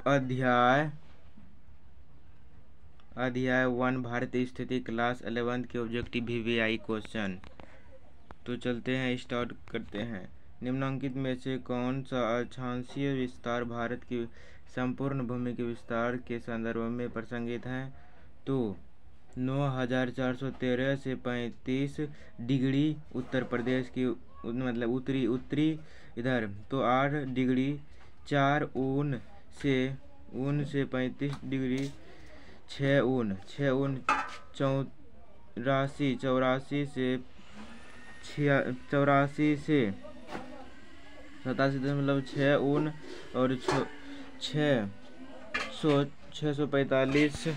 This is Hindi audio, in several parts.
अध्याय 1 भारतीय स्थिति क्लास 11 के ऑब्जेक्टिव VVI क्वेश्चन। तो चलते हैं, स्टार्ट करते हैं। निम्नलिखित में से कौन सा अक्षांशीय विस्तार भारत की संपूर्ण भूमि के विस्तार के संदर्भ में प्रासंगिक है? तो 9413 से 35 डिग्री उत्तर प्रदेश की मतलब उत्तरी इधर, तो 8 डिग्री 4 ऊन से 35 डिग्री 6 ऊन 84 से 87.6 ऊन और 645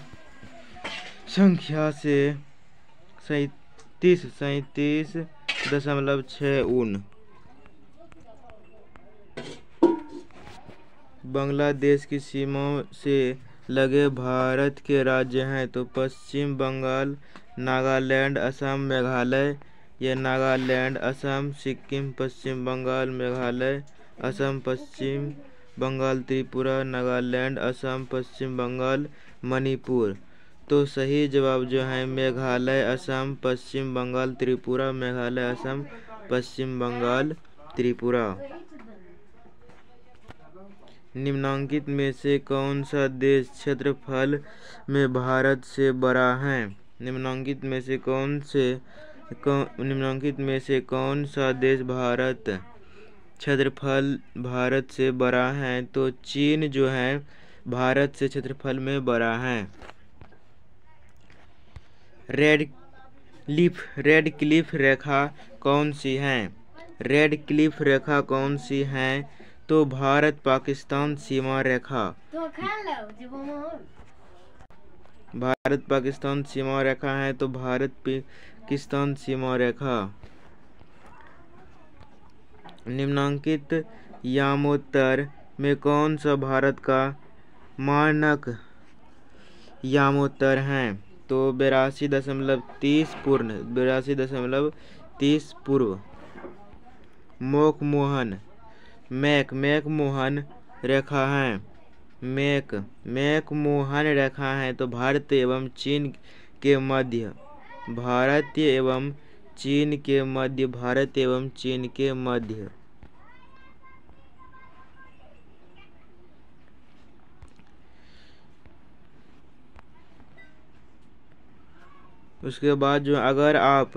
संख्या से 37.6 ऊन। बांग्लादेश की सीमा से लगे भारत के राज्य हैं तो पश्चिम बंगाल, नागालैंड, असम, मेघालय। यह नागालैंड, असम, सिक्किम, पश्चिम बंगाल, मेघालय, असम, पश्चिम बंगाल, त्रिपुरा, नागालैंड, असम, पश्चिम बंगाल, मणिपुर। तो सही जवाब जो है मेघालय, असम, पश्चिम बंगाल, त्रिपुरा, मेघालय, असम, पश्चिम बंगाल, त्रिपुरा। निम्नलिखित में से कौन सा देश क्षेत्रफल में भारत से बड़ा है? निम्नलिखित में से कौन सा देश क्षेत्रफल भारत से बड़ा है? तो चीन जो है भारत से क्षेत्रफल में बड़ा है। रेड क्लिफ रेखा कौन सी है? रेड क्लिफ रेखा कौन सी है? तो भारत पाकिस्तान सीमा रेखा। भारत पाकिस्तान सीमा रेखा है तो भारत पाकिस्तान सीमा रेखा। निम्नलिखित यामोत्तर में कौन सा भारत का मानक यामोत्तर है? तो 82.30 पूर्व। मैकमोहन रेखा है। मैकमोहन रेखा है तो भारत एवं चीन के मध्य। भारत एवं चीन के मध्य। उसके बाद जो अगर आप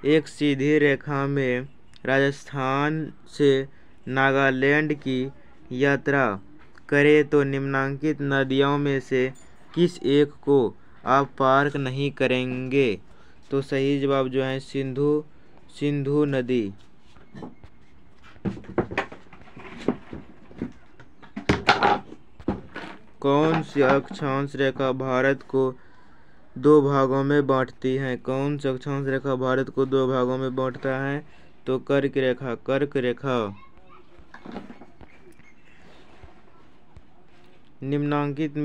एक सीधी रेखा में राजस्थान से नागालैंड की यात्रा करें तो निम्नलिखित नदियों में से किस एक को आप पार नहीं करेंगे? तो सही जवाब जो है सिंधु नदी। कौन सी अक्षांश रेखा भारत को दो भागों में बांटती है? कौन सी अक्षांश रेखा भारत को दो भागों में बांटता है? तो कर्क रेखा। निम्नलिखित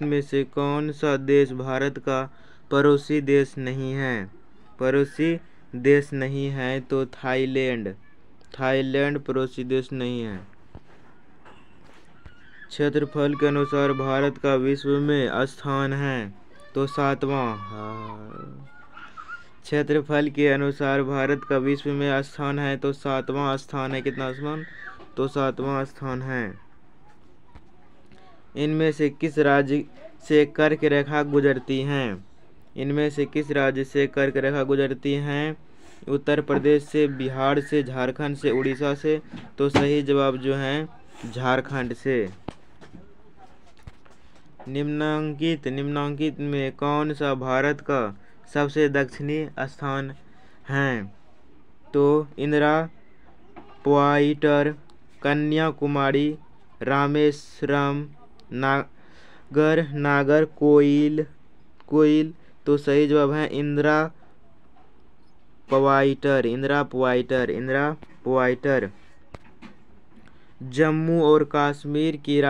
में से कौन सा देश भारत का पड़ोसी देश नहीं है? पड़ोसी देश नहीं है तो थाईलैंड पड़ोसी देश नहीं है। क्षेत्रफल के अनुसार भारत का विश्व में स्थान है तो 7वां। क्षेत्रफल के अनुसार भारत का विश्व में स्थान है तो 7वां स्थान है। कितना स्थान? तो 7वां स्थान है। इनमें से किस राज्य से कर्क रेखा गुजरती हैं? उत्तर प्रदेश से, बिहार से, झारखंड से, उड़ीसा से। तो सही जवाब जो है झारखंड से। निम्नलिखित में कौन सा भारत का सबसे दक्षिणी स्थान है? तो इंदिरा पॉइंटर, कन्याकुमारी, रामेश्वरम, नागरकोइल। तो सही जवाब है इंदिरा पॉइंटर। जम्मू और कश्मीर की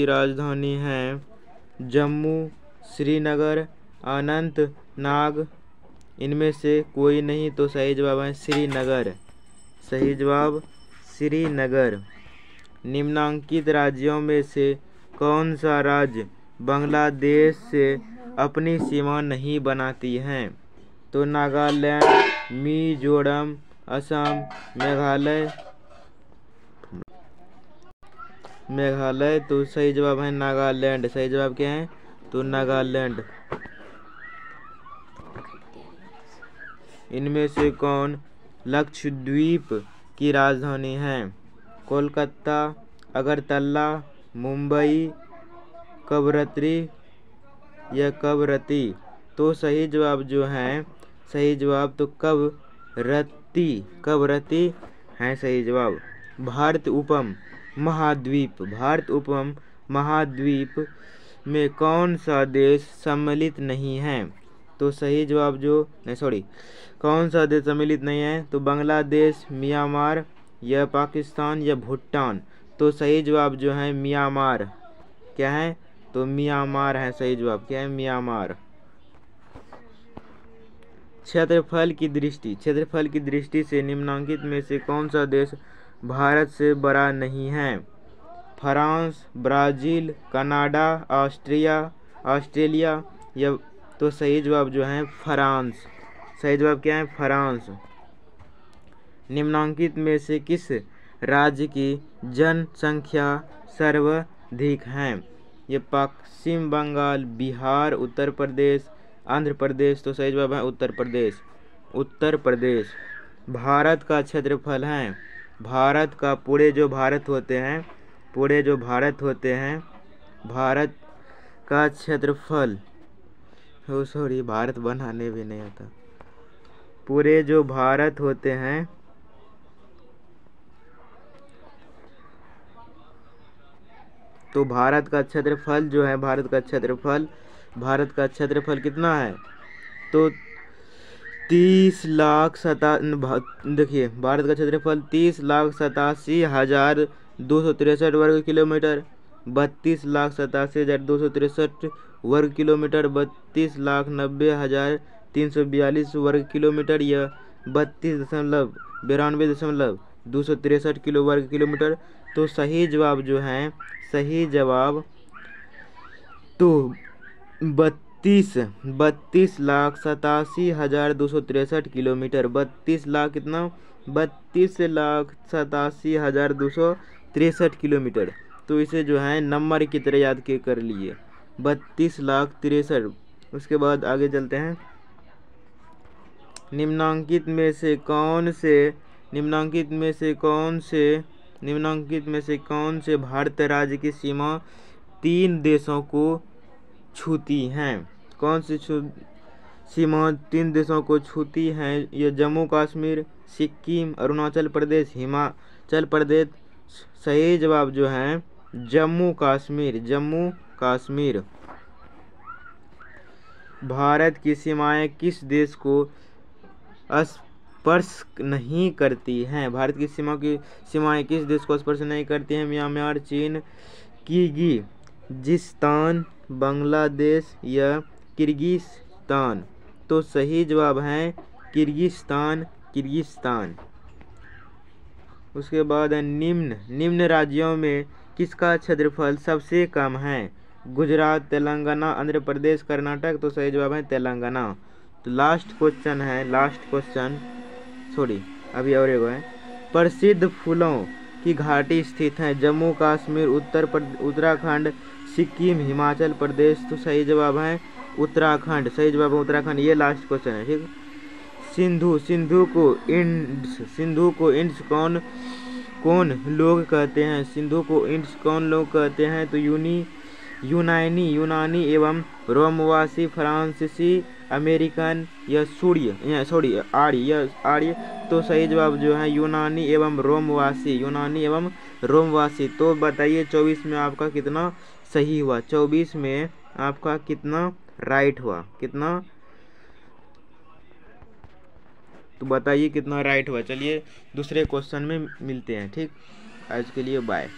राजधानी है जम्मू, श्रीनगर, अनंतनाग। इनमें से कोई नहीं तो सही जवाब है श्रीनगर। सही जवाब श्रीनगर। निम्नांकित राज्यों में से कौन सा राज्य बांग्लादेश से अपनी सीमा नहीं बनाती है? तो नागालैंड, मिजोरम, असम, मेघालय। तो सही जवाब है नागालैंड। सही जवाब क्या है? तो नागालैंड। इनमें से कौन लक्षद्वीप की राजधानी है? कोलकाता, अगरतला, मुंबई, कवरत्ती या कवरत्ती। तो सही जवाब जो है, सही जवाब तो कवरत्ती है सही जवाब। भारत उपम महाद्वीप में कौन सा देश सम्मिलित नहीं है? तो सही जवाब कौन सा देश सम्मिलित नहीं है? तो बांग्लादेश, म्यांमार या पाकिस्तान या भूटान। तो सही जवाब जो है म्यांमार। क्या है? तो म्यांमार है सही जवाब। क्या है? म्यांमार। क्षेत्रफल की दृष्टि से निम्नांकित में से कौन सा देश भारत से बड़ा नहीं है? फ्रांस, ब्राजील, कनाडा, ऑस्ट्रेलिया या। तो सही जवाब जो है फ्रांस। सही जवाब क्या है? फ्रांस। निम्नांकित में से किस राज्य की जनसंख्या सर्वाधिक है? ये पश्चिम बंगाल, बिहार, उत्तर प्रदेश, आंध्र प्रदेश। तो सही जवाब है उत्तर प्रदेश। भारत का क्षेत्रफल है, भारत का पूरे जो भारत होते हैं भारत का क्षेत्रफल, भारत बनाने भी नहीं आता। पूरे जो भारत होते हैं तो भारत का क्षेत्रफल जो है, भारत का क्षेत्रफल कितना है? तो 30,87,000 भारत का क्षेत्रफल 30,87,263 वर्ग किलोमीटर, 32,87,263 वर्ग किलोमीटर, 32,90,342 वर्ग किलोमीटर या 32,92,263 किलो वर्ग किलोमीटर। तो सही जवाब जो है, सही जवाब तो 32,87,263 किलोमीटर। 32,87,263 किलोमीटर। तो इसे जो है नंबर की तरह याद के कर लिए 32,63,000। उसके बाद आगे चलते हैं। निम्नांकित में से कौन से भारत राज्य की सीमा 3 देशों को छूती हैं? कौन सी सीमा 3 देशों को छूती हैं? ये जम्मू कश्मीर, सिक्किम, अरुणाचल प्रदेश, हिमाचल प्रदेश। सही जवाब जो है जम्मू कश्मीर। भारत की सीमाएं किस देश को स्पर्श नहीं करती हैं? भारत की सीमाएं किस देश को स्पर्श नहीं करती हैं? म्यांमार, चीन, किर्गिस्तान, बांग्लादेश या किर्गिस्तान। तो सही जवाब है किर्गिस्तान। उसके बाद निम्न राज्यों में किसका क्षेत्रफल सबसे कम है? गुजरात, तेलंगाना, आंध्र प्रदेश, कर्नाटक। तो सही जवाब है तेलंगाना। तो लास्ट क्वेश्चन अभी और एक है। प्रसिद्ध फूलों की घाटी स्थित है जम्मू कश्मीर, उत्तराखंड, सिक्किम, हिमाचल प्रदेश। तो सही जवाब है उत्तराखंड। सही जवाब है उत्तराखंड। ये लास्ट क्वेश्चन है, ठीक। सिंधु को इंड्स कौन लोग कहते हैं? सिंधु को इंड्स कौन लोग कहते हैं? तो यूनानी एवं रोमवासी, फ्रांसीसी, अमेरिकन या आर्य। तो सही जवाब जो है यूनानी एवं रोमवासी। तो बताइए 24 में आपका कितना सही हुआ? 24 में आपका कितना राइट हुआ? तो बताइए कितना राइट हुआ। चलिए दूसरे क्वेश्चन में मिलते हैं, ठीक। आज के लिए बाय।